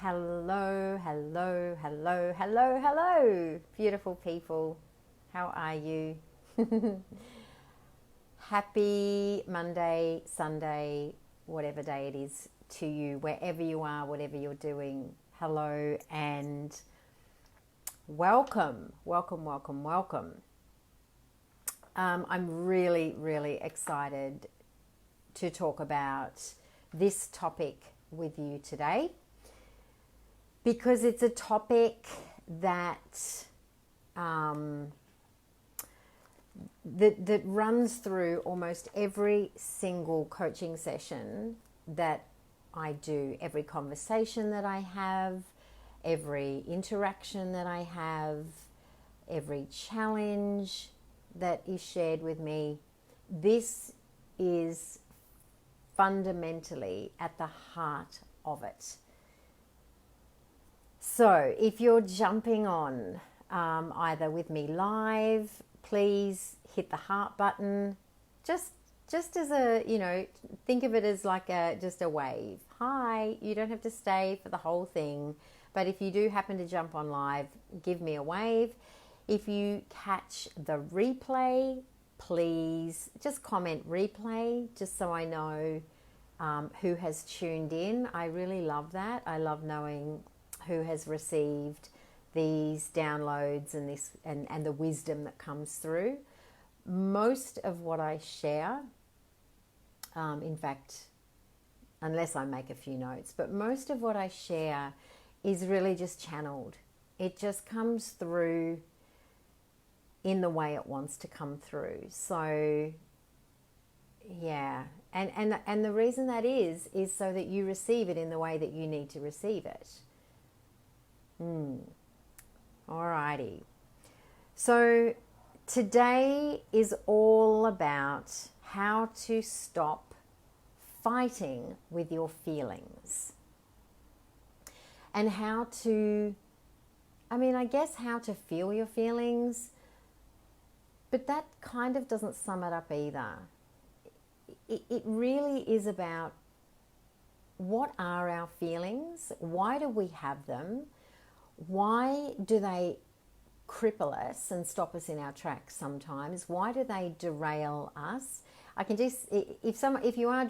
Hello, hello, hello, hello, hello, beautiful people. How are you? Happy Monday, Sunday, whatever day it is to you, wherever you are, whatever you're doing. Hello and welcome, welcome, welcome, welcome. I'm really, really excited to talk about this topic with you today, because it's a topic that that runs through almost every single coaching session that I do, every conversation that I have, every interaction that I have, every challenge that is shared with me. This is fundamentally at the heart of it. So if you're jumping on either with me live, please hit the heart button. Just as a, think of it as like just a wave. Hi, you don't have to stay for the whole thing, but if you do happen to jump on live, give me a wave. If you catch the replay, please just comment replay, just so I know who has tuned in. I really love that. I love knowing who has received these downloads and this and the wisdom that comes through. Most of what I share, in fact, unless I make a few notes, but most of what I share is really just channeled. It just comes through in the way it wants to come through. So yeah, and the reason that is so that you receive it in the way that you need to receive it. Alrighty. So today is all about how to stop fighting with your feelings, and how to, I guess how to feel your feelings, but that kind of doesn't sum it up either. It really is about, what are our feelings? Why do we have them? Why do they cripple us and stop us in our tracks sometimes? Why do they derail us? I can just, if you are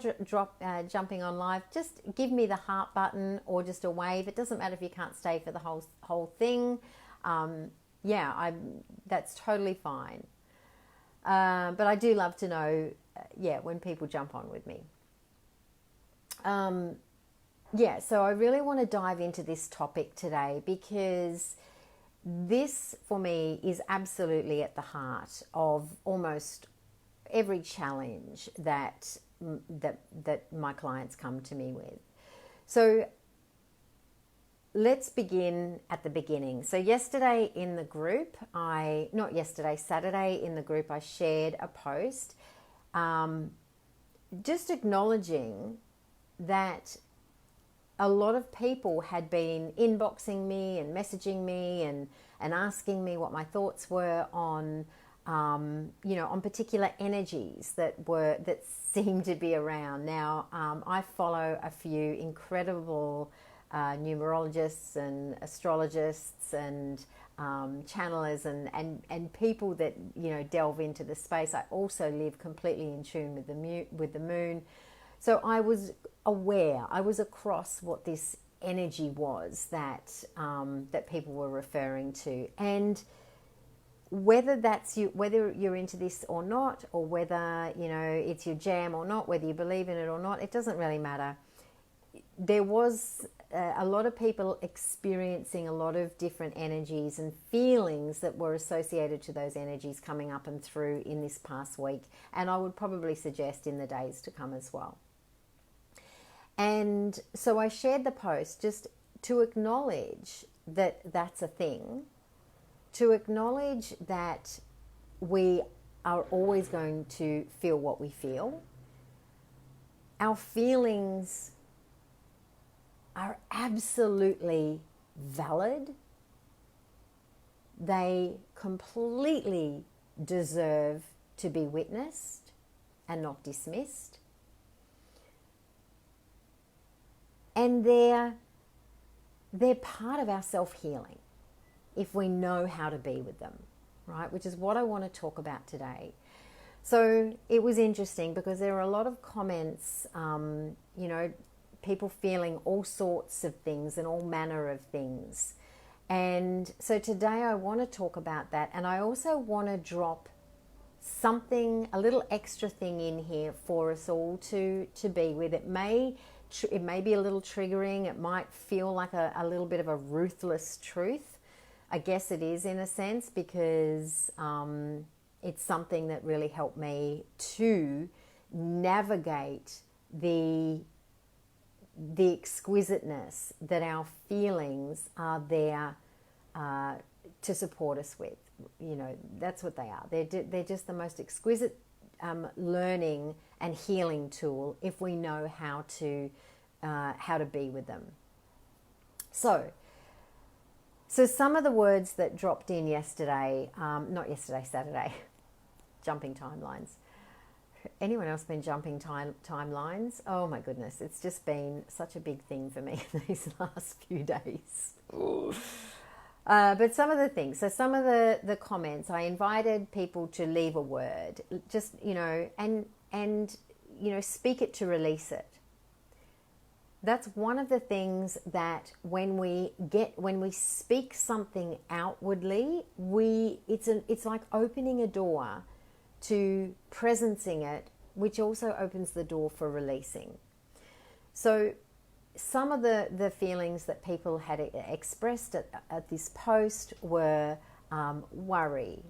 jumping on live, just give me the heart button or just a wave. It doesn't matter if you can't stay for the whole thing. That's totally fine. But I do love to know, when people jump on with me. So I really want to dive into this topic today, because this for me is absolutely at the heart of almost every challenge that my clients come to me with. So let's begin at the beginning. So Saturday in the group, I shared a post just acknowledging that a lot of people had been inboxing me and messaging me and asking me what my thoughts were on on particular energies that seemed to be around. Now, I follow a few incredible numerologists and astrologists and channelers and people that delve into the space. I also live completely in tune with the moon. So I was aware, I was across what this energy was that people were referring to, and whether you're into this or not, or whether it's your jam or not, whether you believe in it or not, it doesn't really matter. There was a lot of people experiencing a lot of different energies and feelings that were associated to those energies coming up and through in this past week, and I would probably suggest in the days to come as well. And so I shared the post just to acknowledge that that's a thing, to acknowledge that we are always going to feel what we feel. Our feelings are absolutely valid. They completely deserve to be witnessed and not dismissed. And they're part of our self-healing if we know how to be with them, right? Which is what I want to talk about today. So it was interesting because there were a lot of comments, people feeling all sorts of things and all manner of things. And so today I want to talk about that. And I also want to drop something, a little extra thing in here for us all to be with. It may be a little triggering. It might feel like a little bit of a ruthless truth. I guess it is in a sense, because it's something that really helped me to navigate the exquisiteness that our feelings are there to support us with. That's what they are. They're just the most exquisite learning and healing tool if we know how to be with them. So some of the words that dropped in yesterday, Saturday, jumping timelines. Anyone else been jumping timelines? Oh my goodness, it's just been such a big thing for me these last few days. But some of the things, so some of the comments, I invited people to leave a word, just, and speak it to release it. That's one of the things that when we speak something outwardly, it's like opening a door to presencing it, which also opens the door for releasing. So some of the feelings that people had expressed at this post were worry,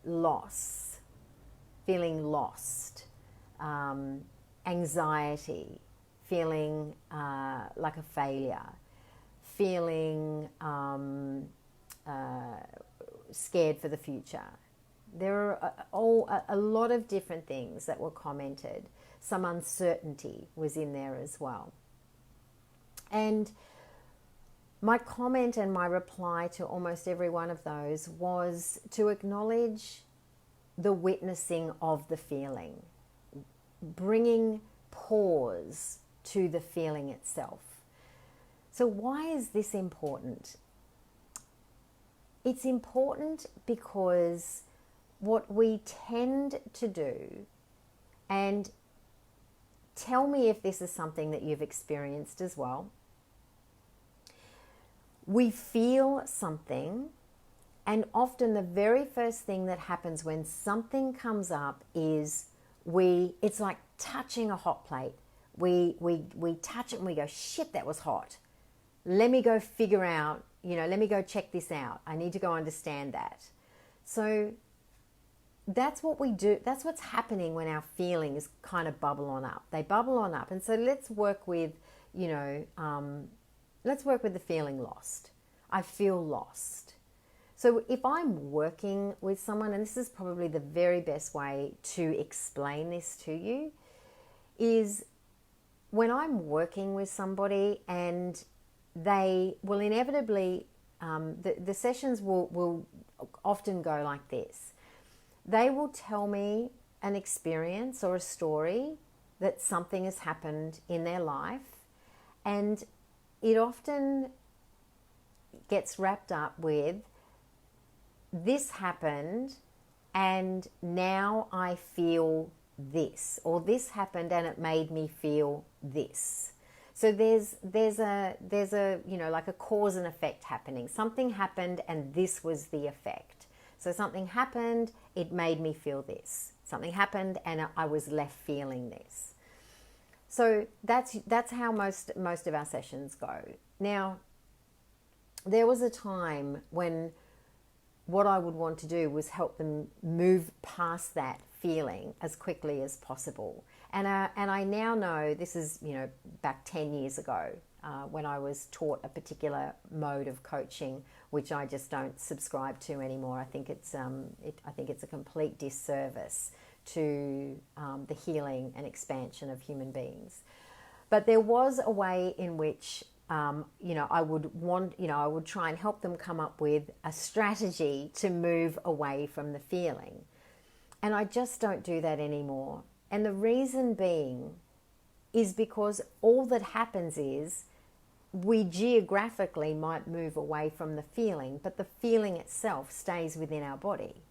loss, feeling lost, anxiety, feeling like a failure, feeling scared for the future. There are a lot of different things that were commented. Some uncertainty was in there as well. And my comment and my reply to almost every one of those was to acknowledge the witnessing of the feeling, bringing pause to the feeling itself. So why is this important? It's important because what we tend to do, and tell me if this is something that you've experienced as well, we feel something, and often the very first thing that happens when something comes up is it's like touching a hot plate. We touch it and we go, shit, that was hot. Let me go figure out, let me go check this out. I need to go understand that. So that's what we do. That's what's happening when our feelings kind of bubble on up. They bubble on up. And so let's work with, let's work with the feeling lost. I feel lost. So if I'm working with someone, and this is probably the very best way to explain this to you, is when I'm working with somebody and they will inevitably, the sessions will often go like this. They will tell me an experience or a story that something has happened in their life, and it often gets wrapped up with, this happened and now I feel this, or this happened and it made me feel this. So there's a like a cause and effect happening. Something happened and this was the effect. So something happened, it made me feel this. Something happened and I was left feeling this. So that's how most of our sessions go. Now, there was a time when what I would want to do was help them move past that feeling as quickly as possible. And I now know, this is back 10 years ago, when I was taught a particular mode of coaching, which I just don't subscribe to anymore. I think it's a complete disservice to the healing and expansion of human beings. But there was a way in which I would try and help them come up with a strategy to move away from the feeling. And I just don't do that anymore. And the reason being is because all that happens is we geographically might move away from the feeling, but the feeling itself stays within our body.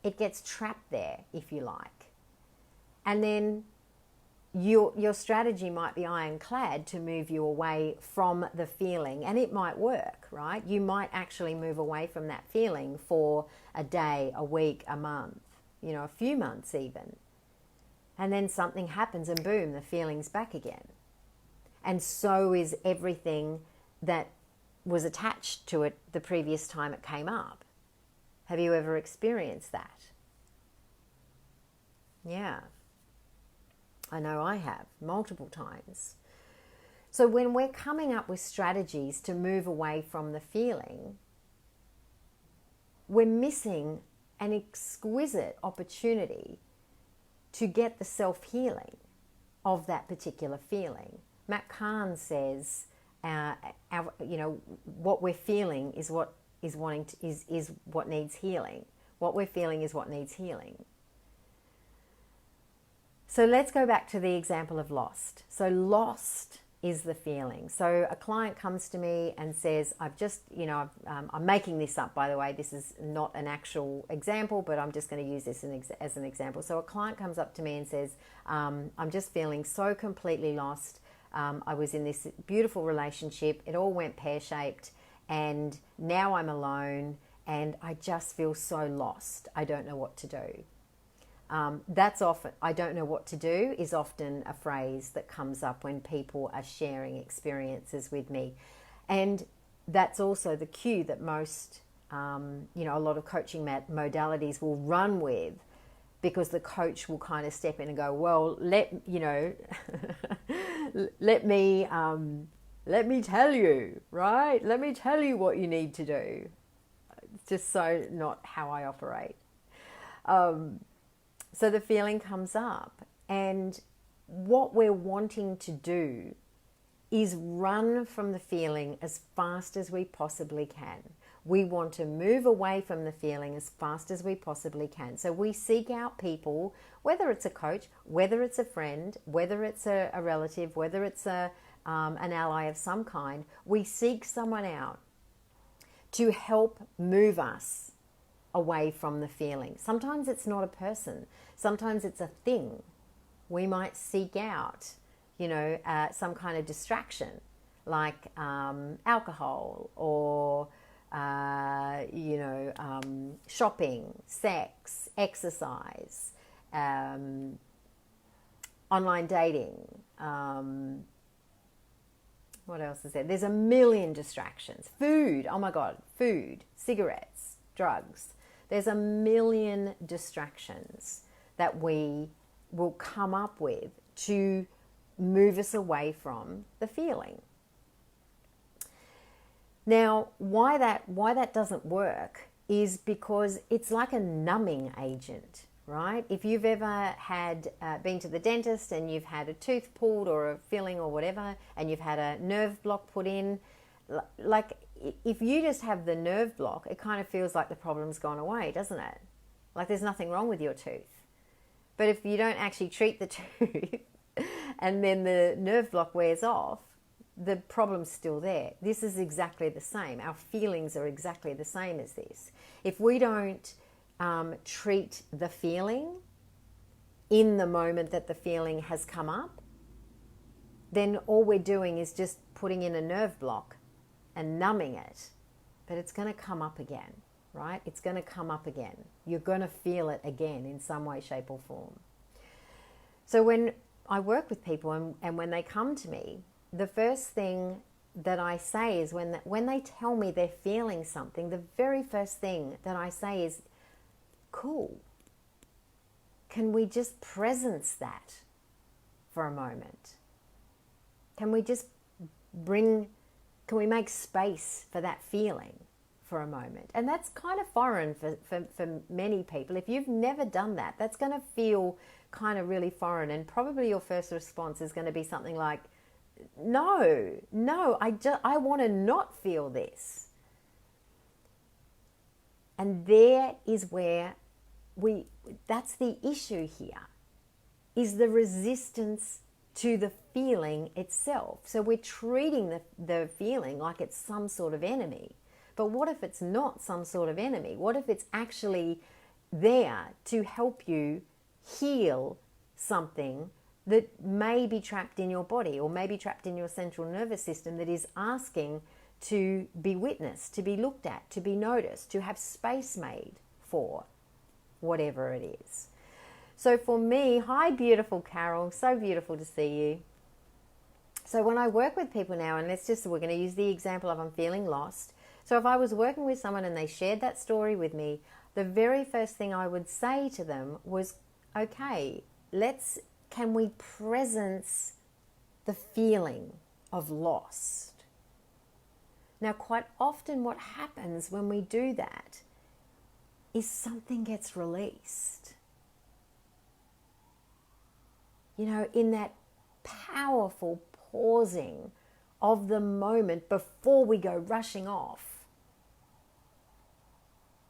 It gets trapped there, if you like. And then your strategy might be ironclad to move you away from the feeling, and it might work, right? You might actually move away from that feeling for a day, a week, a month, a few months even. And then something happens and boom, the feeling's back again. And so is everything that was attached to it the previous time it came up. Have you ever experienced that? Yeah. I know I have, multiple times. So when we're coming up with strategies to move away from the feeling, we're missing an exquisite opportunity to get the self-healing of that particular feeling. Matt Kahn says, what we're feeling is what needs healing. What we're feeling is what needs healing. So let's go back to the example of lost. So lost is the feeling. So a client comes to me and says, I'm making this up, by the way. This is not an actual example, but I'm just going to use this as an example. So a client comes up to me and says, I'm just feeling so completely lost. I was in this beautiful relationship. It all went pear-shaped, and now I'm alone, and I just feel so lost. I don't know what to do. That's often, I don't know what to do is often a phrase that comes up when people are sharing experiences with me. And that's also the cue that most, a lot of coaching modalities will run with, because the coach will kind of step in and go, well, let me tell you, right? Let me tell you what you need to do. It's just so not how I operate. So the feeling comes up, and what we're wanting to do is run from the feeling as fast as we possibly can. We want to move away from the feeling as fast as we possibly can. So we seek out people, whether it's a coach, whether it's a friend, whether it's a relative, whether it's an ally of some kind. We seek someone out to help move us away from the feeling. Sometimes it's not a person. Sometimes it's a thing. We might seek out, some kind of distraction, like alcohol or, shopping, sex, exercise, online dating. What else is there? There's a million distractions. Food. Oh my God. Food, cigarettes, drugs. There's a million distractions that we will come up with to move us away from the feeling. Now, why that doesn't work is because it's like a numbing agent, right? If you've ever had been to the dentist and you've had a tooth pulled or a filling or whatever, and you've had a nerve block put in, like if you just have the nerve block, it kind of feels like the problem's gone away, doesn't it? Like there's nothing wrong with your tooth. But if you don't actually treat the tooth and then the nerve block wears off, the problem's still there. This is exactly the same. Our feelings are exactly the same as this. If we don't treat the feeling in the moment that the feeling has come up, then all we're doing is just putting in a nerve block and numbing it. But it's going to come up again, right? It's going to come up again. You're going to feel it again in some way, shape, or form. So when I work with people and when they come to me, the first thing that I say is when they tell me they're feeling something, the very first thing that I say is, cool. Can we just presence that for a moment? Can we make space for that feeling for a moment? And that's kind of foreign for many people. If you've never done that, that's going to feel kind of really foreign. And probably your first response is going to be something like, no, I want to not feel this. And there is where that's the issue here, is the resistance to the feeling itself. So we're treating the feeling like it's some sort of enemy. But what if it's not some sort of enemy? What if it's actually there to help you heal something that may be trapped in your body or may be trapped in your central nervous system that is asking to be witnessed, to be looked at, to be noticed, to have space made for whatever it is. So for me, hi beautiful Carol, so beautiful to see you. So when I work with people now, and we're going to use the example of I'm feeling lost. So if I was working with someone and they shared that story with me, the very first thing I would say to them was, okay, can we presence the feeling of lost? Now, quite often what happens when we do that is something gets released. You know, in that powerful pausing of the moment before we go rushing off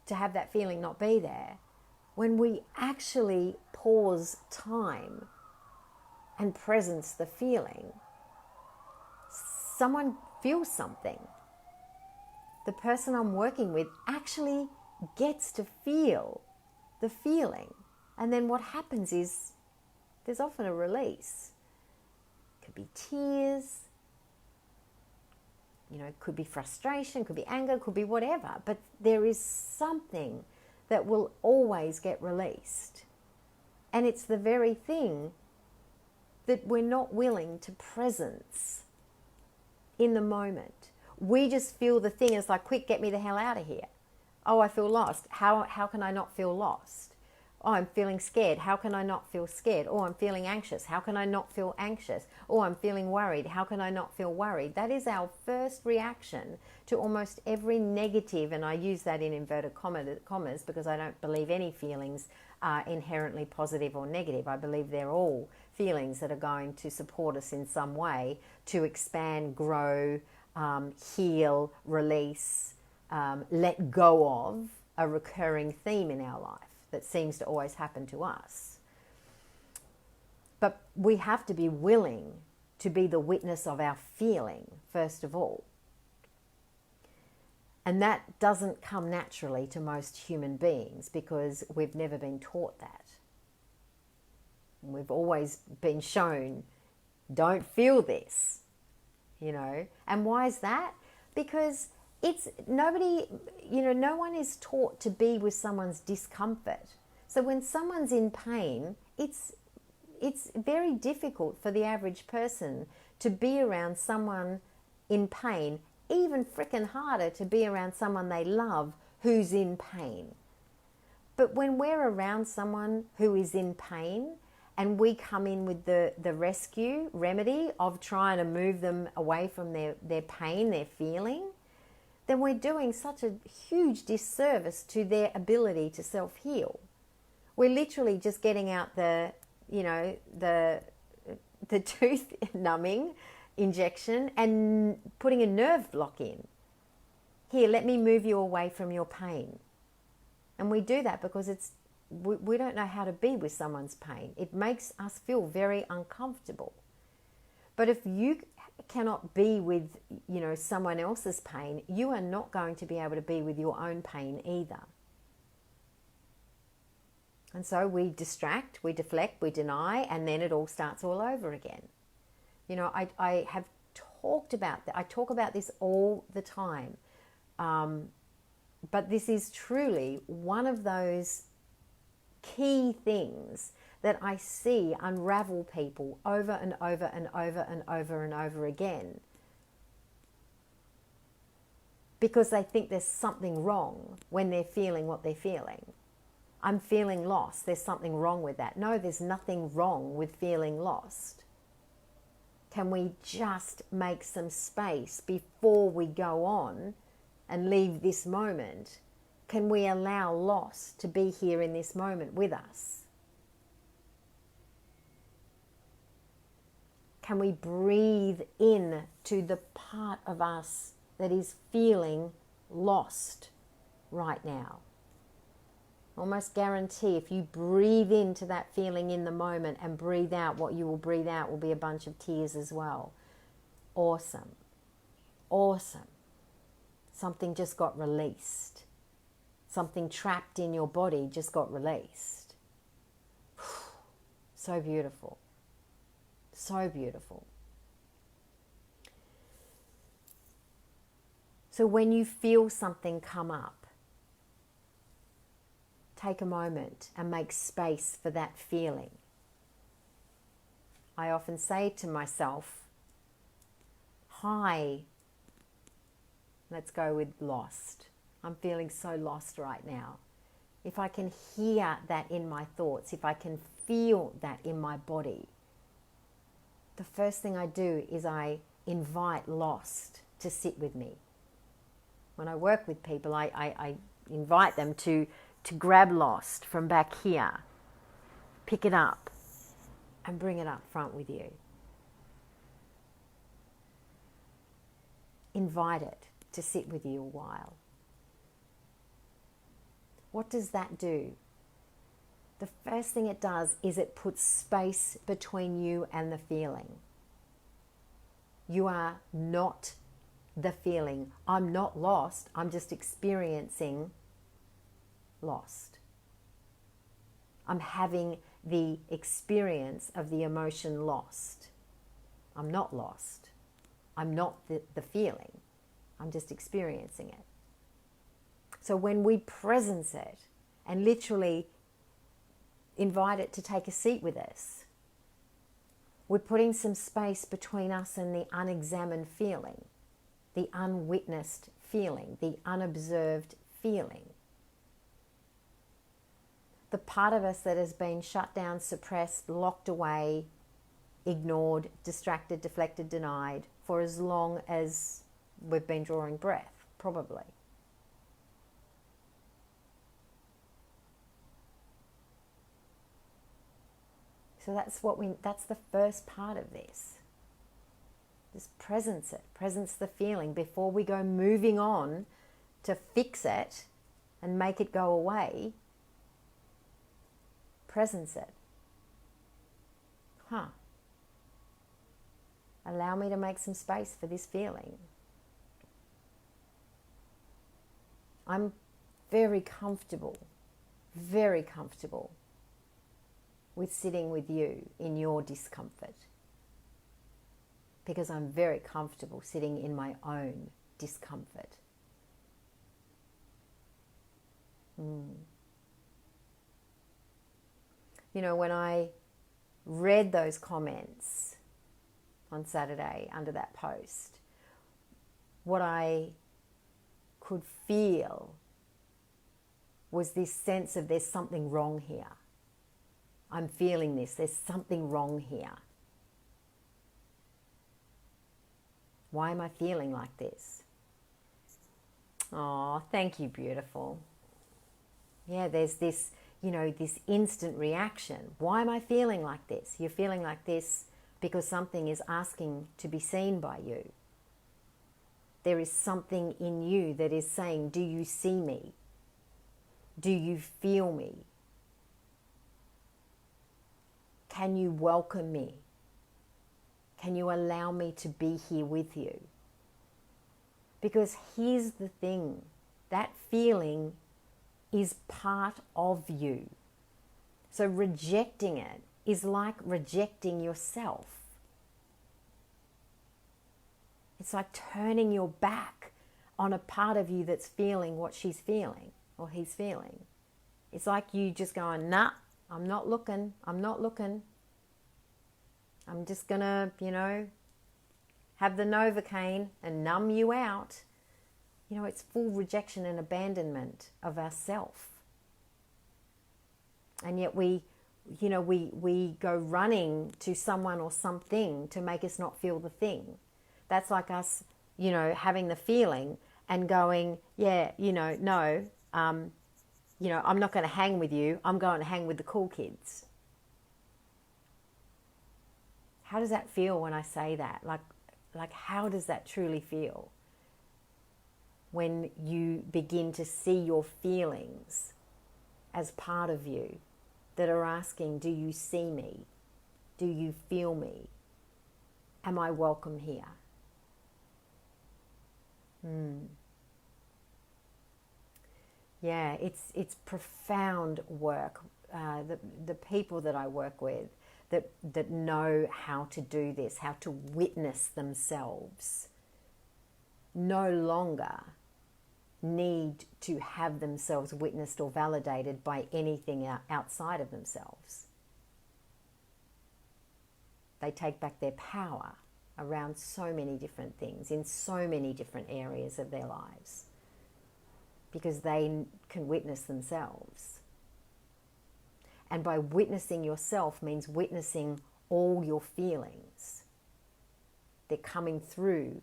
to have that feeling not be there, when we actually pause time and presence the feeling, someone feels something. The person I'm working with actually gets to feel the feeling. And then what happens is there's often a release. It could be tears, you know, it could be frustration, could be anger, could be whatever. But there is something that will always get released. And it's the very thing that we're not willing to presence in the moment. We just feel the thing is like, quick, get me the hell out of here. Oh, I feel lost. How can I not feel lost? Oh, I'm feeling scared. How can I not feel scared? Oh, I'm feeling anxious. How can I not feel anxious? Oh, I'm feeling worried. How can I not feel worried? That is our first reaction to almost every negative, and I use that in inverted commas because I don't believe any feelings are inherently positive or negative. I believe they're all feelings that are going to support us in some way to expand, grow, heal, release, let go of a recurring theme in our life that seems to always happen to us. But we have to be willing to be the witness of our feeling, first of all. And that doesn't come naturally to most human beings because we've never been taught that. We've always been shown, don't feel this, you know. And why is that? Because no one is taught to be with someone's discomfort. So when someone's in pain, it's very difficult for the average person to be around someone in pain, even frickin' harder to be around someone they love who's in pain. But when we're around someone who is in pain and we come in with the rescue remedy of trying to move them away from their pain, their feeling, then we're doing such a huge disservice to their ability to self-heal. We're literally just getting out the tooth numbing injection and putting a nerve block in. Here, let me move you away from your pain. And we do that because we don't know how to be with someone's pain. It makes us feel very uncomfortable. But if you cannot be with, someone else's pain, you are not going to be able to be with your own pain either. And so we distract, we deflect, we deny, and then it all starts all over again. You know, I have talked about that. I talk about this all the time. But this is truly one of those key things that I see unravel people over and over and over and over and over again. Because they think there's something wrong when they're feeling what they're feeling. I'm feeling lost. There's something wrong with that. No, there's nothing wrong with feeling lost. Can we just make some space before we go on and leave this moment? Can we allow loss to be here in this moment with us? Can we breathe in to the part of us that is feeling lost right now? Almost guarantee if you breathe into that feeling in the moment and breathe out, what you will breathe out will be a bunch of tears as well. Awesome. Awesome. Something just got released. Something trapped in your body just got released. So beautiful. So beautiful. So when you feel something come up, take a moment and make space for that feeling. I often say to myself, hi, let's go with lost. I'm feeling so lost right now. If I can hear that in my thoughts, if I can feel that in my body, the first thing I do is I invite lost to sit with me. When I work with people, I invite them to grab lost from back here, pick it up, and bring it up front with you. Invite it to sit with you a while. What does that do? The first thing it does is it puts space between you and the feeling. You are not the feeling. I'm not lost. I'm just experiencing lost. I'm having the experience of the emotion lost. I'm not lost. I'm not the feeling. I'm just experiencing it. So when we presence it and literally invite it to take a seat with us, we're putting some space between us and the unexamined feeling, the unwitnessed feeling, the unobserved feeling. The part of us that has been shut down, suppressed, locked away, ignored, distracted, deflected, denied for as long as we've been drawing breath, probably. So that's the first part of this. Just presence it, presence the feeling before we go moving on to fix it and make it go away. Presence it. Allow me to make some space for this feeling. I'm very comfortable with sitting with you in your discomfort, because I'm very comfortable sitting in my own discomfort. You know, when I read those comments on Saturday under that post, what I could feel was this sense of there's something wrong here. I'm feeling this. There's something wrong here. Why am I feeling like this? Oh, thank you, beautiful. Yeah, there's this, this instant reaction. Why am I feeling like this? You're feeling like this because something is asking to be seen by you. There is something in you that is saying, do you see me? Do you feel me? Can you welcome me? Can you allow me to be here with you? Because here's the thing, that feeling is part of you. So rejecting it is like rejecting yourself. It's like turning your back on a part of you that's feeling what she's feeling or he's feeling. It's like you just going, nah, I'm not looking. I'm just going to, have the Novocaine and numb you out. It's full rejection and abandonment of ourself. And yet we go running to someone or something to make us not feel the thing. That's like us, having the feeling and going, no, I'm not going to hang with you. I'm going to hang with the cool kids. How does that feel when I say that? Like how does that truly feel? When you begin to see your feelings as part of you that are asking, do you see me? Do you feel me? Am I welcome here? Yeah, it's profound work. The people that I work with that know how to do this, how to witness themselves, no longer need to have themselves witnessed or validated by anything outside of themselves. They take back their power around so many different things in so many different areas of their lives because they can witness themselves. And by witnessing yourself means witnessing all your feelings. They're coming through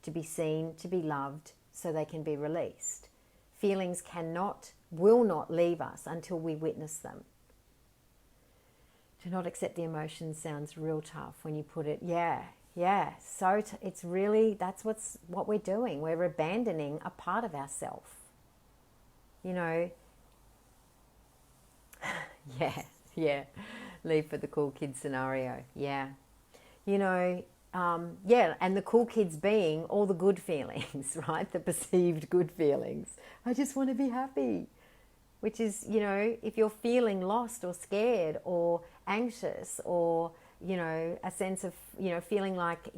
to be seen, to be loved, so they can be released. Feelings will not leave us until we witness them. To not accept the emotions sounds real tough when you put it, so it's really, that's what we're doing. We're abandoning a part of ourself. Leave for the cool kid scenario. And the cool kids being all the good feelings, right? The perceived good feelings. I just want to be happy. Which is, if you're feeling lost or scared or anxious or, a sense of, feeling like,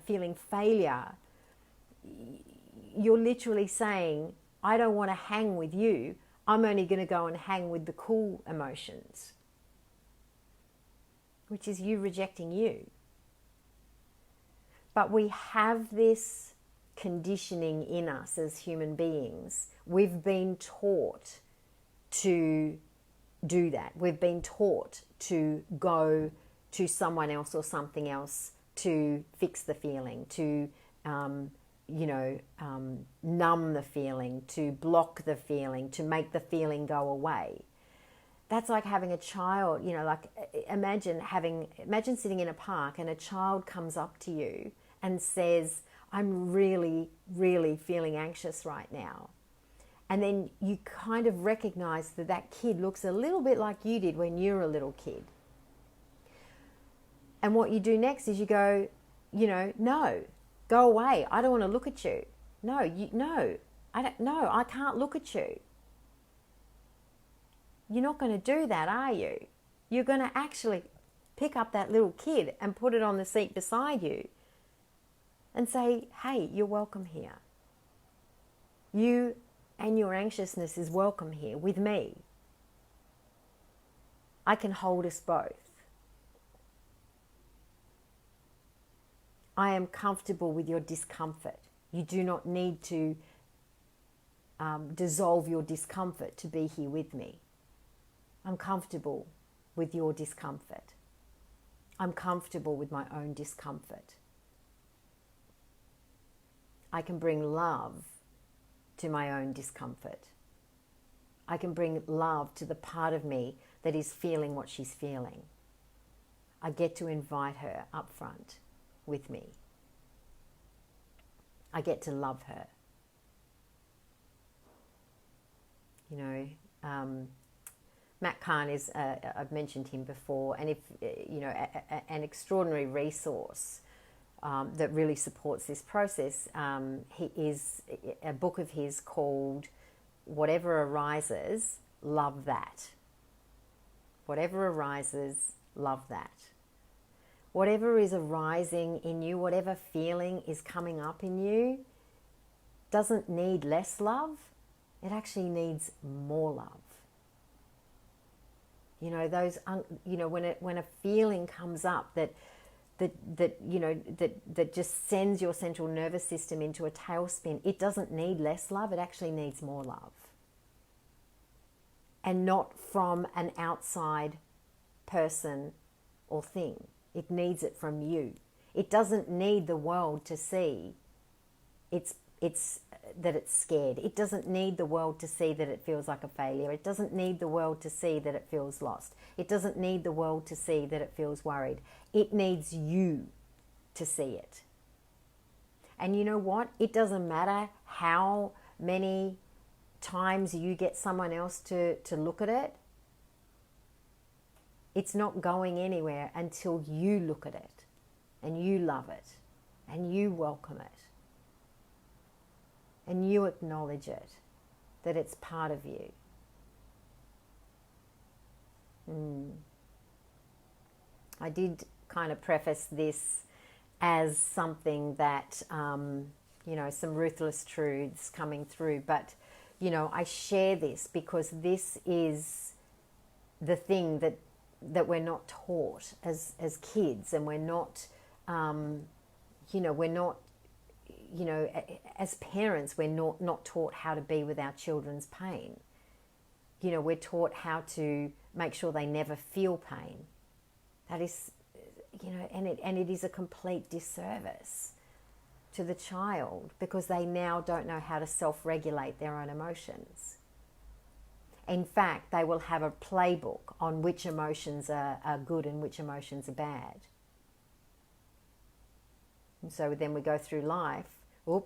feeling failure, you're literally saying, I don't want to hang with you. I'm only going to go and hang with the cool emotions. Which is you rejecting you. But we have this conditioning in us as human beings. We've been taught to do that. We've been taught to go to someone else or something else to fix the feeling, to numb the feeling, to block the feeling, to make the feeling go away. That's like having a child, imagine sitting in a park and a child comes up to you and says, I'm really, really feeling anxious right now. And then you kind of recognize that kid looks a little bit like you did when you were a little kid. And what you do next is you go, no, go away. I don't want to look at you. I can't look at you. You're not going to do that, are you? You're going to actually pick up that little kid and put it on the seat beside you and say, hey, you're welcome here. You and your anxiousness is welcome here with me. I can hold us both. I am comfortable with your discomfort. You do not need to dissolve your discomfort to be here with me. I'm comfortable with your discomfort. I'm comfortable with my own discomfort. I can bring love to my own discomfort. I can bring love to the part of me that is feeling what she's feeling. I get to invite her up front with me. I get to love her. Matt Kahn is, I've mentioned him before, and an extraordinary resource that really supports this process. He is a book of his called Whatever Arises, Love That. Whatever arises, love that. Whatever is arising in you, whatever feeling is coming up in you, doesn't need less love. It actually needs more love. When a feeling comes up that just sends your central nervous system into a tailspin, it doesn't need less love, it actually needs more love. And not from an outside person or thing. It needs it from you. It doesn't need the world to see that it's scared. It doesn't need the world to see that it feels like a failure. It doesn't need the world to see that it feels lost. It doesn't need the world to see that it feels worried. It needs you to see it. And you know what? It doesn't matter how many times you get someone else to look at it, it's not going anywhere until you look at it and you love it and you welcome it and you acknowledge it, that it's part of you. I did kind of preface this as something that, some ruthless truths coming through, but, I share this because this is the thing that we're not taught as kids, and we're not, as parents, we're not taught how to be with our children's pain. We're taught how to make sure they never feel pain. That is, and it is a complete disservice to the child because they now don't know how to self-regulate their own emotions. In fact, they will have a playbook on which emotions are good and which emotions are bad. And so then we go through life.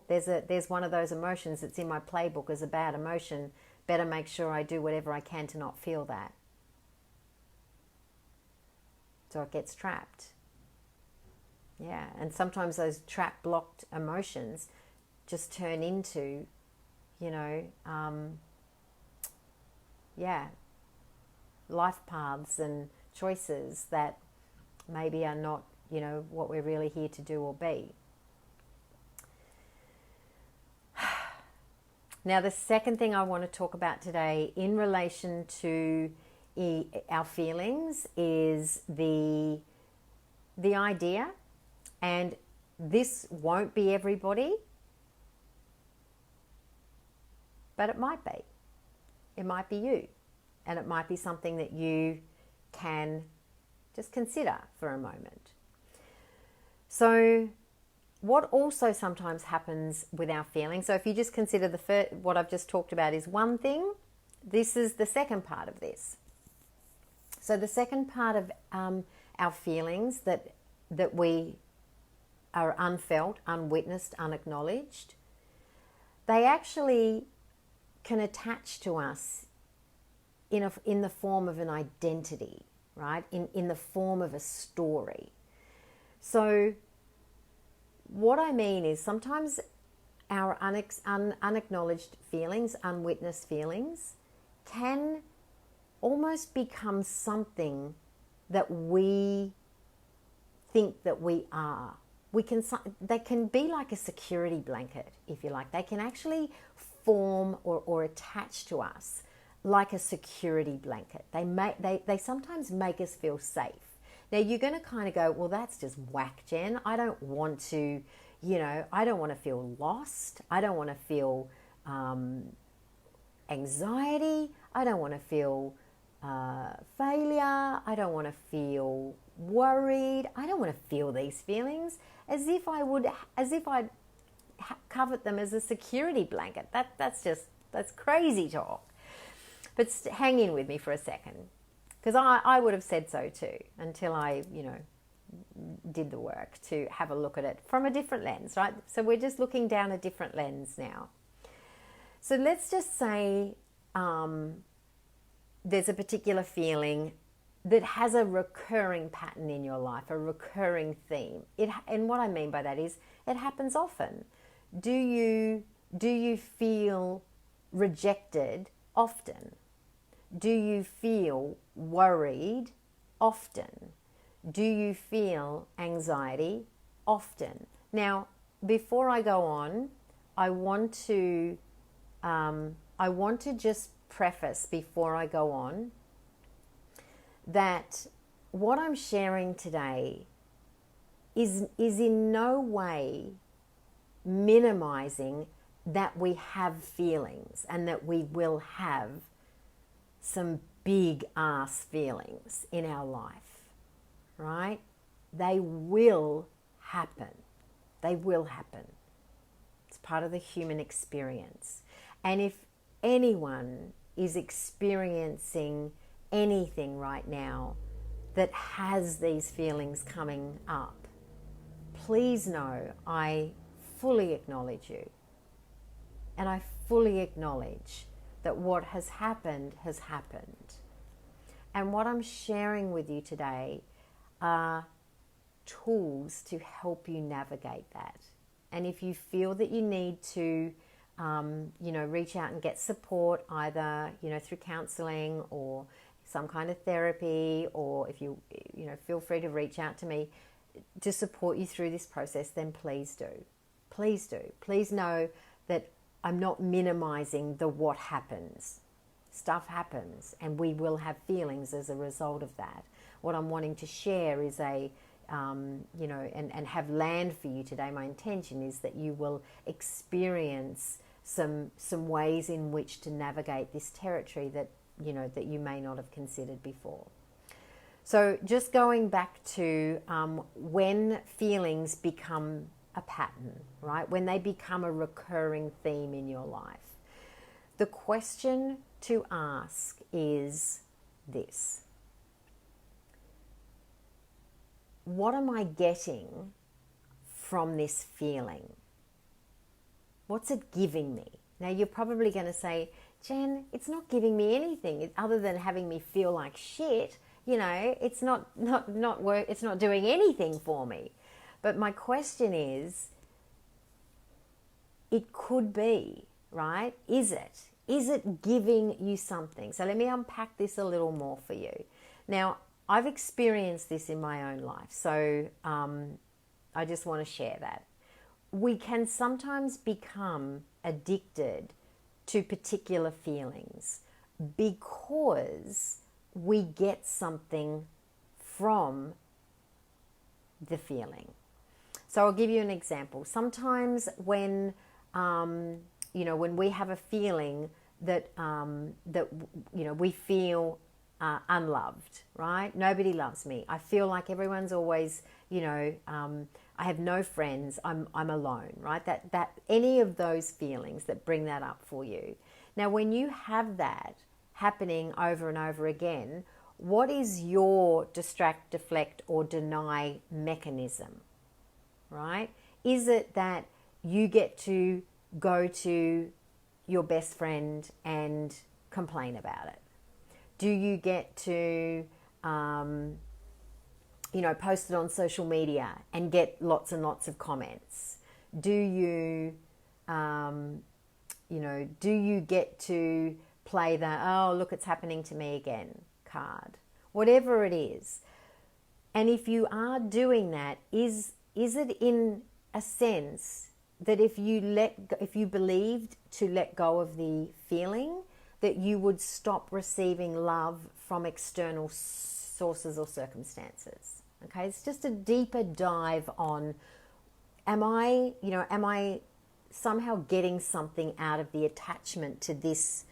There's one of those emotions that's in my playbook as a bad emotion. Better make sure I do whatever I can to not feel that. So it gets trapped. Yeah, and sometimes those trapped, blocked emotions just turn into, life paths and choices that maybe are not, what we're really here to do or be. Now, the second thing I want to talk about today in relation to our feelings is the idea, and this won't be everybody, but it might be. It might be you, and it might be something that you can just consider for a moment. So what also sometimes happens with our feelings, so if you just consider what I've just talked about is one thing, this is the second part of this. So the second part of our feelings that we are unfelt, unwitnessed, unacknowledged, they actually can attach to us in the form of an identity, right? In the form of a story. So what I mean is sometimes our unacknowledged feelings, unwitnessed feelings, can almost become something that we think that we are. They can be like a security blanket, if you like. They can actually form or attach to us like a security blanket. They sometimes make us feel safe. Now you're going to kind of go, well, that's just whack, Jen. I don't want to, I don't want to feel lost. I don't want to feel anxiety. I don't want to feel failure. I don't want to feel worried. I don't want to feel these feelings as if I'd covered them as a security blanket. That's crazy talk. But hang in with me for a second, because I would have said so too until I, did the work to have a look at it from a different lens, right? So we're just looking down a different lens now. So let's just say there's a particular feeling that has a recurring pattern in your life, a recurring theme. And what I mean by that is it happens often. Do you feel rejected often? Do you feel worried often? Do you feel anxiety often? Now, before I go on, I want to just preface before I go on that what I'm sharing today is in no way minimizing that we have feelings and that we will have some big ass feelings in our life, right? They will happen. They will happen. It's part of the human experience. And if anyone is experiencing anything right now that has these feelings coming up, please know I fully acknowledge you. And I fully acknowledge that what has happened has happened. And what I'm sharing with you today are tools to help you navigate that. And if you feel that you need to, reach out and get support, either, through counseling or some kind of therapy, or if you feel free to reach out to me to support you through this process, then please do. Please do. Please know that I'm not minimizing the what happens. Stuff happens, and we will have feelings as a result of that. What I'm wanting to share is and have land for you today. My intention is that you will experience some ways in which to navigate this territory that you may not have considered before. So just going back to when feelings become a pattern, right? When they become a recurring theme in your life, the question to ask is this: what am I getting from this feeling? What's it giving me? Now you're probably going to say, Jen, it's not giving me anything other than having me feel like shit. It's not work. It's not doing anything for me. But my question is, it could be, right? Is it? Is it giving you something? So let me unpack this a little more for you. Now, I've experienced this in my own life, so I just want to share that. We can sometimes become addicted to particular feelings because we get something from the feeling. So I'll give you an example. Sometimes when when we have a feeling that we feel unloved, right? Nobody loves me. I feel like everyone's always, I have no friends. I'm alone, right? That any of those feelings that bring that up for you. Now, when you have that happening over and over again, what is your distract, deflect, or deny mechanism, right? Is it that you get to go to your best friend and complain about it? Do you get to, post it on social media and get lots and lots of comments? Do you, do you get to play the, oh, look, it's happening to me again card? Whatever it is. And if you are doing that, is it in a sense that if you believed to let go of the feeling, that you would stop receiving love from external sources or circumstances? Okay, it's just a deeper dive on, am I somehow getting something out of the attachment to this,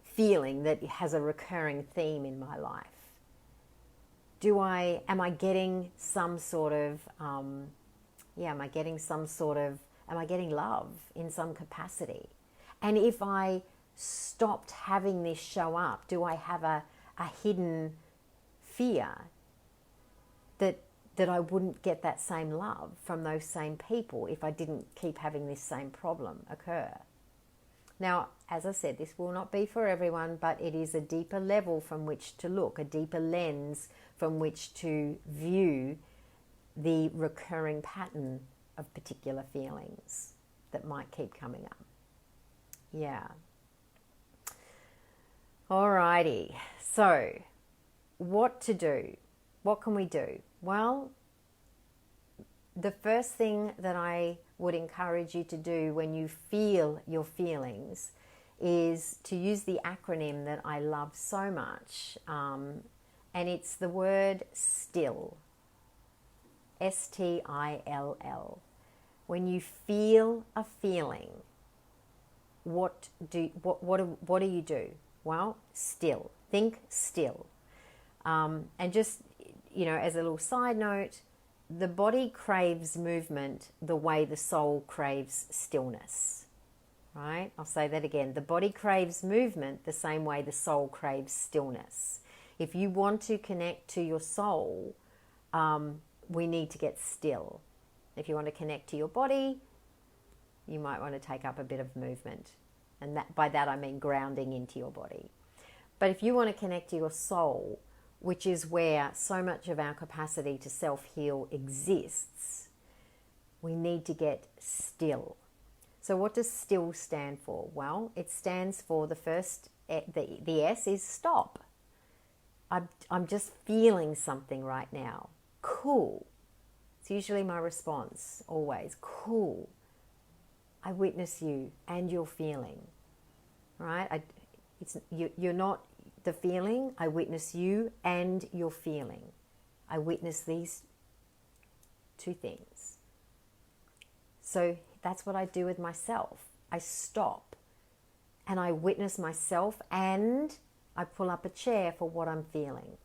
feeling that has a recurring theme in my life? Am I getting some sort of, am I getting love in some capacity? And if I stopped having this show up, do I have a hidden fear that I wouldn't get that same love from those same people if I didn't keep having this same problem occur? Now, as I said, this will not be for everyone, but it is a deeper level from which to look, a deeper lens from which to view the recurring pattern of particular feelings that might keep coming up. Yeah. Alrighty. So, what to do? What can we do? Well, the first thing that I would encourage you to do when you feel your feelings is to use the acronym that I love so much, and it's the word STILL. STILL. When you feel a feeling, what do you do? Well, still. Think still. And just, as a little side note, the body craves movement the way the soul craves stillness, right? I'll say that again. The body craves movement the same way the soul craves stillness. If you want to connect to your soul, we need to get still. If you want to connect to your body, you might want to take up a bit of movement. And that, by that I mean grounding into your body. But if you want to connect to your soul, which is where so much of our capacity to self-heal exists, we need to get still. So what does still stand for? Well, it stands for the S is stop. I'm just feeling something right now. Cool. It's usually my response, always. Cool. I witness you and your feeling, right? You're not the feeling. I witness you and your feeling. I witness these two things. So that's what I do with myself. I stop and I witness myself, and I pull up a chair for what I'm feeling.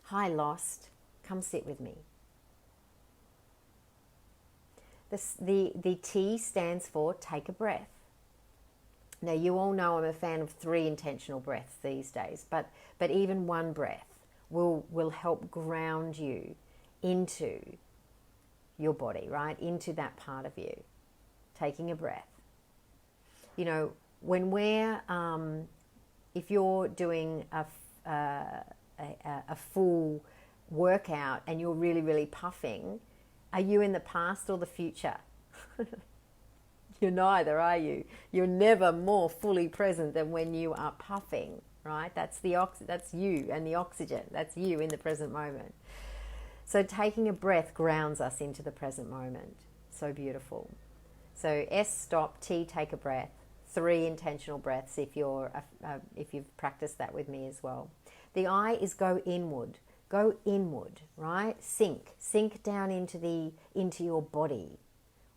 Hi, lost. Come sit with me. The T stands for take a breath. Now, you all know I'm a fan of 3 intentional breaths these days, but even one breath will help ground you into your body, right? Into that part of you. Taking a breath. You know, when we're, if you're doing a full workout and you're really, really puffing, are you in the past or the future? You're neither, are you? You're never more fully present than when you are puffing, right? That's you and the oxygen. That's you in the present moment. So taking a breath grounds us into the present moment. So beautiful. So S, stop. T, take a breath. 3 intentional breaths if you've practiced that with me as well. The I is go inward. Go inward, right? Sink down into your body.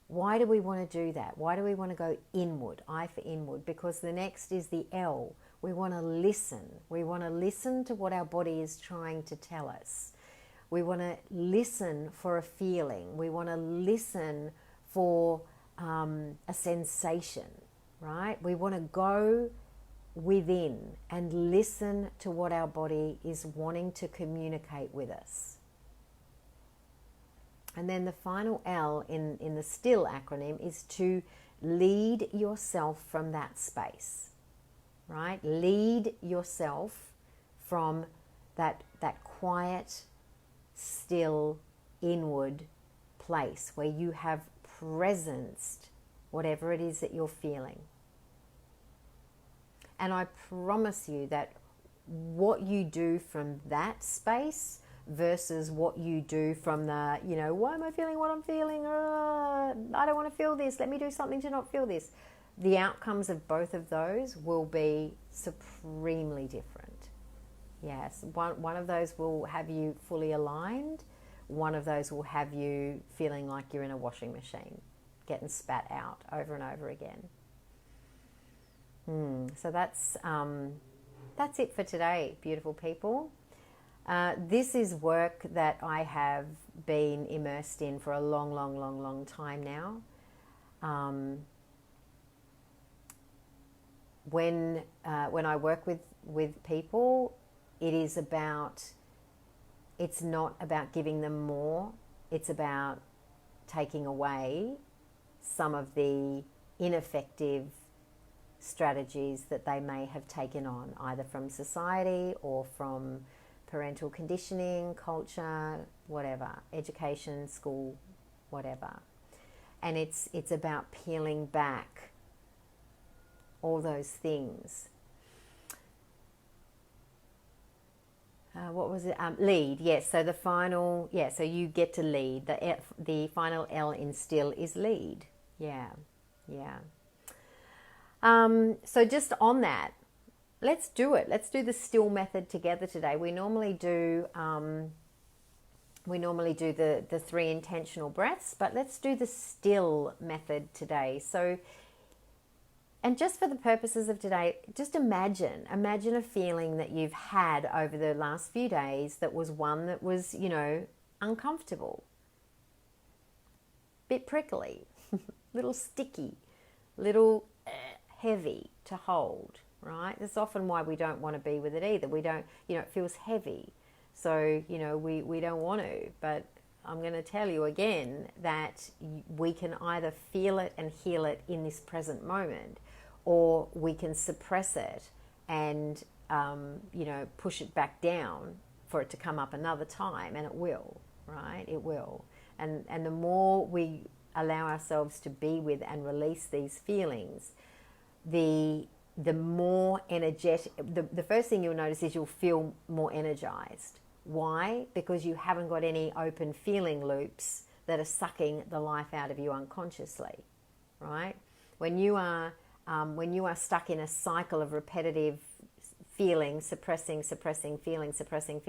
Why do we want to do that? Why do we want to go inward? I for inward. Because the next is the L. We want to listen. We want to listen to what our body is trying to tell us. We want to listen for a feeling. We want to listen for a sensation, right? We want to go within and listen to what our body is wanting to communicate with us. And then the final L in the STILL acronym is to lead yourself from that space, right? Lead yourself from that quiet, still, inward place where you have presenced whatever it is that you're feeling. And I promise you that what you do from that space versus what you do from the, why am I feeling what I'm feeling? I don't want to feel this. Let me do something to not feel this. The outcomes of both of those will be supremely different. Yes, one of those will have you fully aligned. One of those will have you feeling like you're in a washing machine, getting spat out over and over again. So that's it for today, beautiful people. This is work that I have been immersed in for a long time now. When I work with people, it's not about giving them more. It's about taking away some of the ineffective strategies that they may have taken on, either from society or from parental conditioning, culture, whatever, education, school, whatever. And it's about peeling back all those things. What was it? Lead, yes. So the final, so you get to lead. The final L in STILL is lead. Yeah. So just on that, let's do it. Let's do the STILL method together today. We normally do the 3 intentional breaths, but let's do the STILL method today. So, and just for the purposes of today, just imagine a feeling that you've had over the last few days that was one that was, uncomfortable, bit prickly, little sticky, little heavy to hold, right? That's often why we don't want to be with it either. We don't, it feels heavy. So, we don't want to. But I'm going to tell you again that we can either feel it and heal it in this present moment, or we can suppress it and, push it back down for it to come up another time, and it will, right? It will. And the more we allow ourselves to be with and release these feelings, the more energetic, the first thing you'll notice is you'll feel more energized. Why? Because you haven't got any open feeling loops that are sucking the life out of you unconsciously, right? When you are stuck in a cycle of repetitive feeling, suppressing, feeling, suppressing,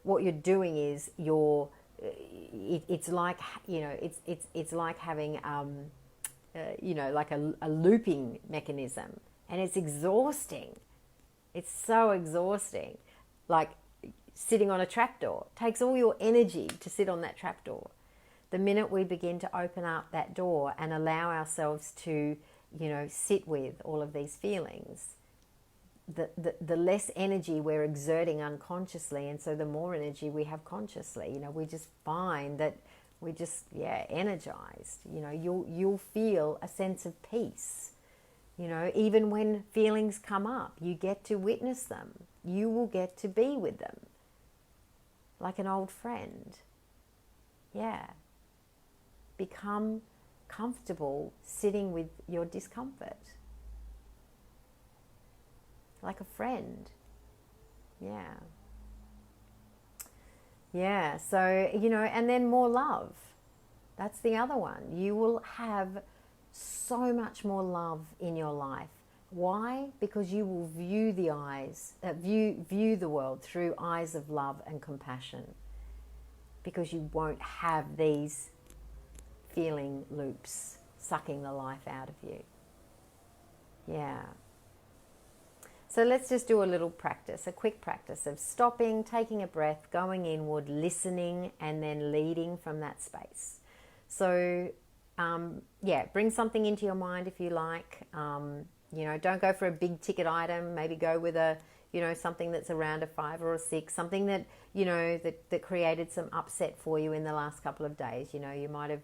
what you're doing is it's like having like a looping mechanism, and it's exhausting. It's so exhausting. Like sitting on a trapdoor takes all your energy to sit on that trapdoor. The minute we begin to open up that door and allow ourselves to, sit with all of these feelings, the less energy we're exerting unconsciously, and so the more energy we have consciously. We just find that we just energized. You'll feel a sense of peace. Even when feelings come up, you get to witness them. You will get to be with them like an old friend. Yeah. Become comfortable sitting with your discomfort like a friend. Yeah. Yeah. So, and then more love. That's the other one. You will have so much more love in your life. Why? Because you will view the world through eyes of love and compassion. Because you won't have these feeling loops sucking the life out of you. Yeah. So let's just do a little practice, a quick practice of stopping, taking a breath, going inward, listening, and then leading from that space. So, bring something into your mind if you like. Don't go for a big ticket item. Maybe go with something that's around a 5 or a 6, something that, that created some upset for you in the last couple of days. You might have,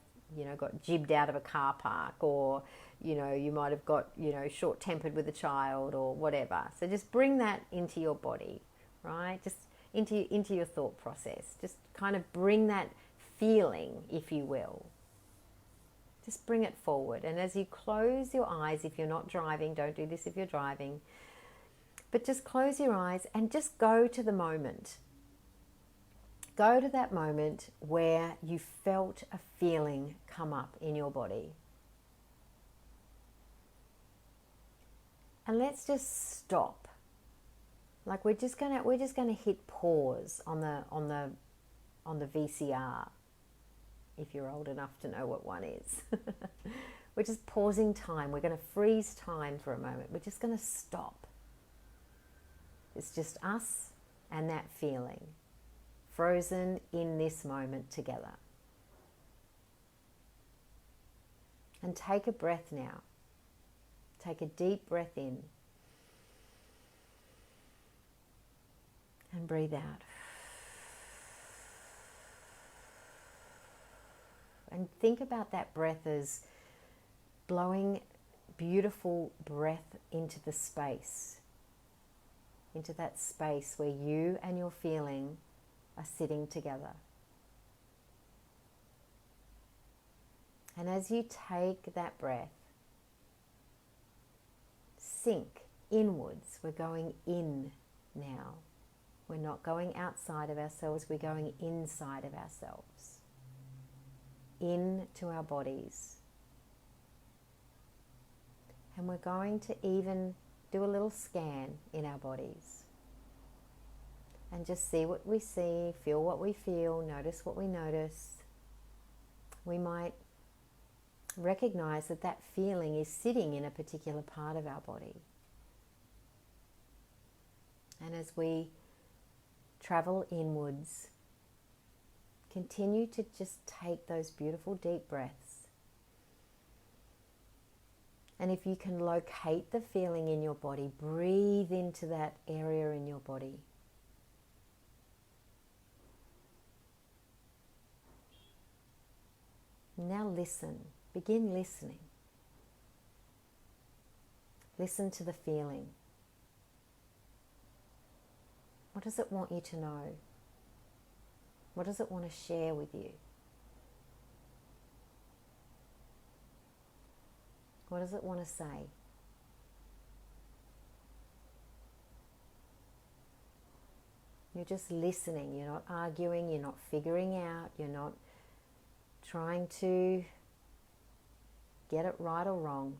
got jibbed out of a car park, or, you might have got, short-tempered with a child or whatever. So just bring that into your body, right? Just into your thought process. Just kind of bring that feeling, if you will. Just bring it forward. And as you close your eyes, if you're not driving, don't do this if you're driving, but just close your eyes and just go to the moment. Go to that moment where you felt a feeling come up in your body. And let's just stop. Like we're just gonna hit pause on the VCR. If you're old enough to know what one is. We're just pausing time. We're going to freeze time for a moment. We're just going to stop. It's just us and that feeling, frozen in this moment together. And take a breath now. Take a deep breath in. And breathe out. And think about that breath as blowing beautiful breath into the space, into that space where you and your feeling are sitting together. And as you take that breath, sink inwards. We're going in now. We're not going outside of ourselves, we're going inside of ourselves. Into our bodies. And we're going to even do a little scan in our bodies. And just see what we see, feel what we feel, notice what we notice. We might recognize that that feeling is sitting in a particular part of our body. And as we travel inwards, continue to just take those beautiful deep breaths. And if you can locate the feeling in your body, breathe into that area in your body. Now listen. Begin listening. Listen to the feeling. What does it want you to know? What does it want to share with you? What does it want to say? You're just listening. You're not arguing. You're not figuring out. You're not trying to get it right or wrong.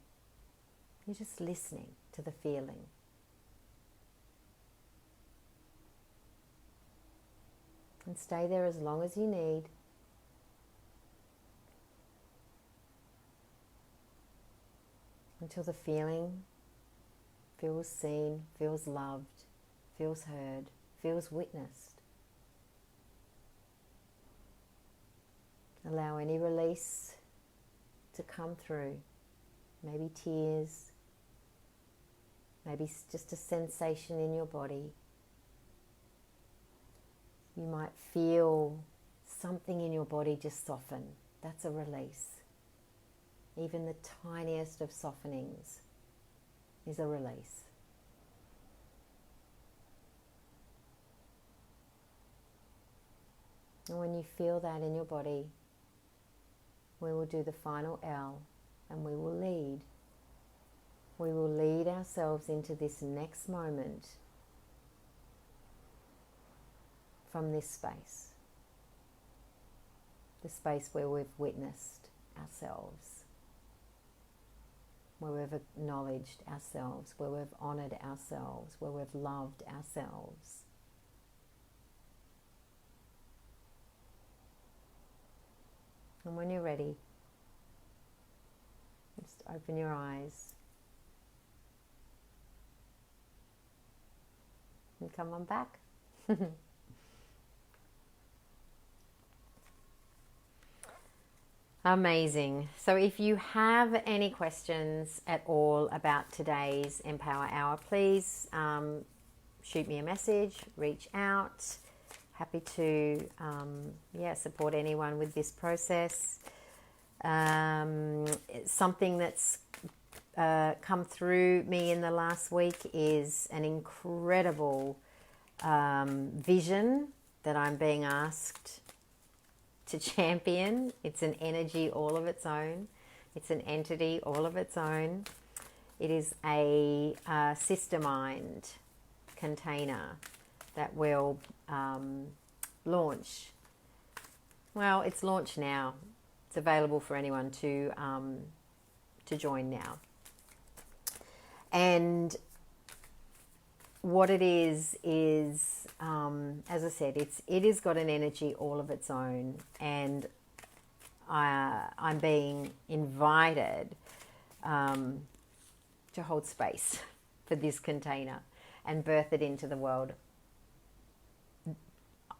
You're just listening to the feeling. And stay there as long as you need. Until the feeling feels seen, feels loved, feels heard, feels witnessed. Allow any release to come through. Maybe tears, maybe just a sensation in your body. You might feel something in your body just soften. That's a release. Even the tiniest of softenings is a release. And when you feel that in your body, we will do the final L and we will lead. We will lead ourselves into this next moment from this space. The space where we've witnessed ourselves, where we've acknowledged ourselves, where we've honoured ourselves, where we've loved ourselves. And when you're ready, just open your eyes and come on back. Amazing. So if you have any questions at all about today's Empower Hour, please shoot me a message, reach out. Happy to support anyone with this process. Something that's come through me in the last week is an incredible vision that I'm being asked to champion. It's an energy all of its own. It's an entity all of its own. It is a sister mind container that will launch. Well, it's launched now. It's available for anyone to join now. And what it is as I said, it has got an energy all of its own, and I'm being invited to hold space for this container and birth it into the world.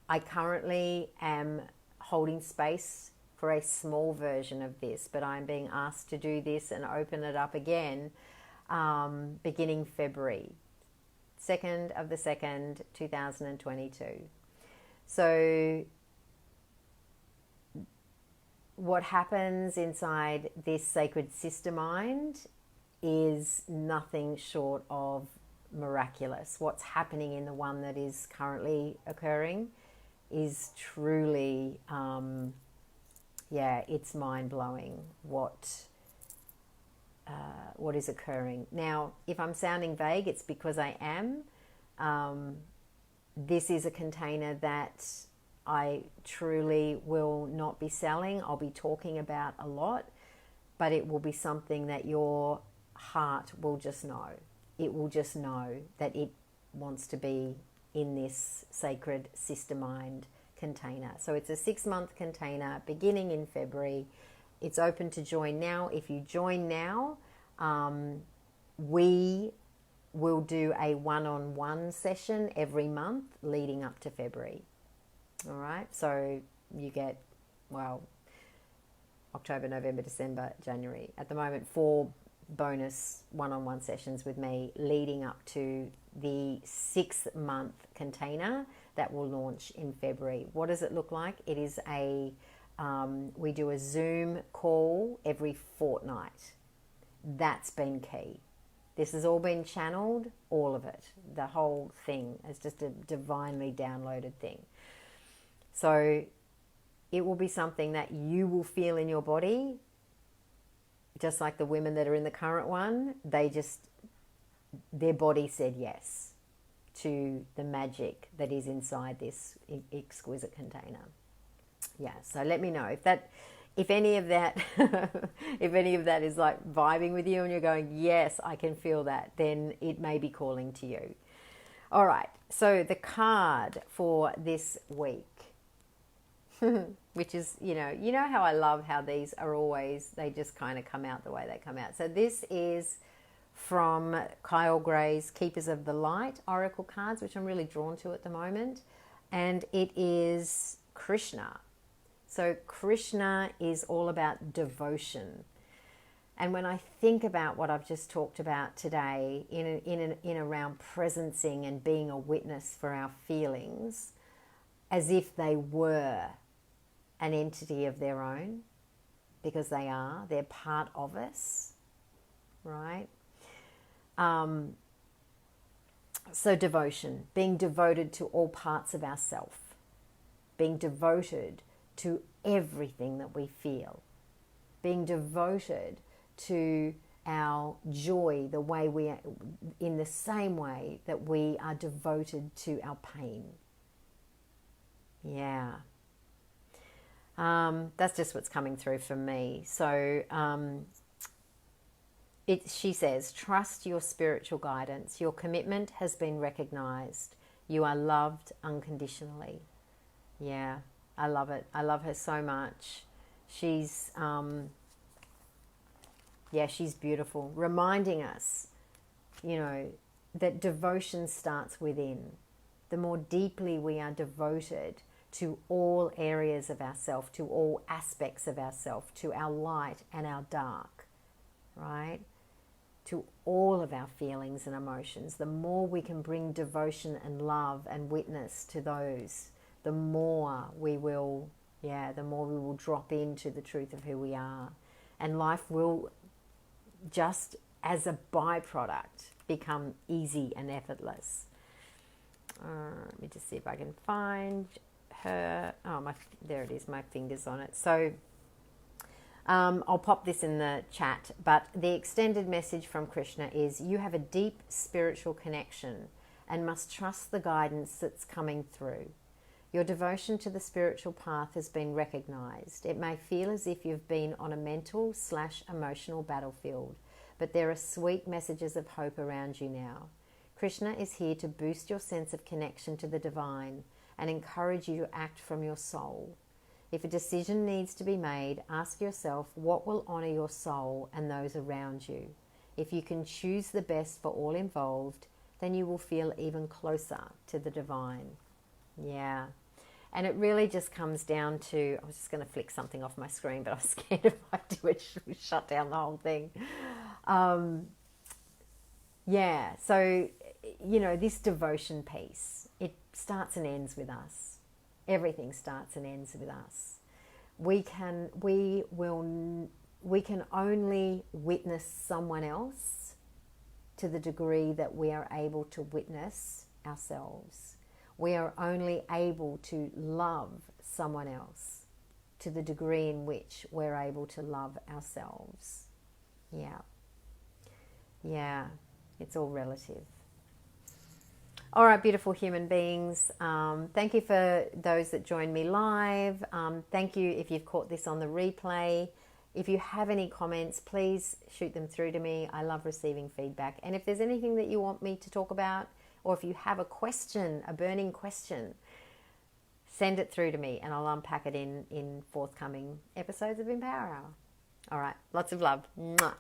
I currently am holding space for a small version of this, but I'm being asked to do this and open it up again beginning February 2nd of the 2nd, 2022. So what happens inside this sacred sister mind is nothing short of miraculous. What's happening in the one that is currently occurring is truly, it's mind-blowing what is occurring. Now, if I'm sounding vague, it's because I am. This is a container that I truly will not be selling. I'll be talking about a lot, but it will be something that your heart will just know. It will just know that it wants to be in this sacred sister mind container. So it's a 6-month container beginning in February. It's open to join now. If you join now, we will do a one-on-one session every month leading up to February. All right. So you get, October, November, December, January. At the moment, 4 bonus one-on-one sessions with me leading up to the 6-month container that will launch in February. What does it look like? It is we do a Zoom call every fortnight. That's been key. This has all been channeled, all of it. The whole thing is just a divinely downloaded thing. So it will be something that you will feel in your body, just like the women that are in the current one. Their body said yes to the magic that is inside this exquisite container. Yeah, so let me know if any of that if any of that is like vibing with you and you're going, yes, I can feel that, then it may be calling to you. All right, so the card for this week, which is, you know how I love how these are always, they just kind of come out the way they come out. So this is from Kyle Gray's Keepers of the Light Oracle cards, which I'm really drawn to at the moment. And it is Krishna. So Krishna is all about devotion. And when I think about what I've just talked about today in around presencing and being a witness for our feelings as if they were an entity of their own, because they're part of us, right? So devotion, being devoted to all parts of ourself, being devoted to everything that we feel, being devoted to our joy the way we are, in the same way that we are devoted to our pain. Yeah. That's just what's coming through for me. So she says, trust your spiritual guidance. Your commitment has been recognized. You are loved unconditionally. Yeah, I love it. I love her so much. She's, she's beautiful. Reminding us, that devotion starts within. The more deeply we are devoted to all areas of ourself, to all aspects of ourself, to our light and our dark, right? To all of our feelings and emotions, the more we can bring devotion and love and witness to those, the more we will drop into the truth of who we are. And life will, just as a byproduct, become easy and effortless. Let me just see if I can find her. There it is, my finger's on it. So I'll pop this in the chat, but the extended message from Krishna is, you have a deep spiritual connection and must trust the guidance that's coming through. Your devotion to the spiritual path has been recognized. It may feel as if you've been on a mental/emotional battlefield, but there are sweet messages of hope around you now. Krishna is here to boost your sense of connection to the divine and encourage you to act from your soul. If a decision needs to be made, ask yourself what will honor your soul and those around you. If you can choose the best for all involved, then you will feel even closer to the divine. Yeah. And it really just comes down to, I was just going to flick something off my screen, but I was scared if I do it, shut down the whole thing. So, this devotion piece, it starts and ends with us. Everything starts and ends with us. We can only witness someone else to the degree that we are able to witness ourselves. We are only able to love someone else to the degree in which we're able to love ourselves. Yeah, it's all relative. All right, beautiful human beings. Thank you for those that joined me live. Thank you if you've caught this on the replay. If you have any comments, please shoot them through to me. I love receiving feedback. And if there's anything that you want me to talk about, or if you have a question, a burning question, send it through to me and I'll unpack it in forthcoming episodes of Empower Hour. All right, lots of love. Mwah.